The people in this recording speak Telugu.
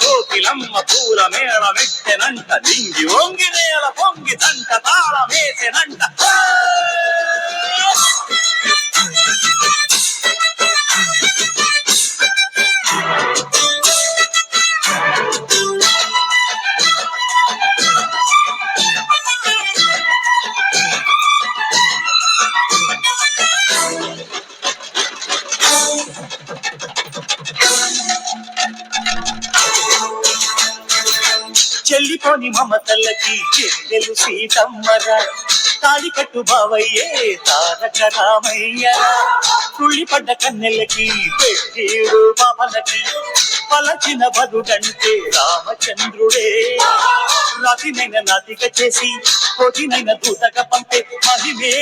కోకిలమ్మ పూల మేళ మెట్టెనంట దింగి వంగి నేల పొంగి దంట తాళమేసెనంట చెల్లిపోని మమతలకి చెల్లెలు సీతమ్మరా తాడి కట్టు బావయ్యే తారక రామయ్యరా తుళ్ళిపడ్డ కన్నెలకి పెట్టేడు పాపలకి పలచిన బదుడంటే రామచంద్రుడే రాతినైన నాతిక చేసి కోటినైన దూతగా పంపే మహిమే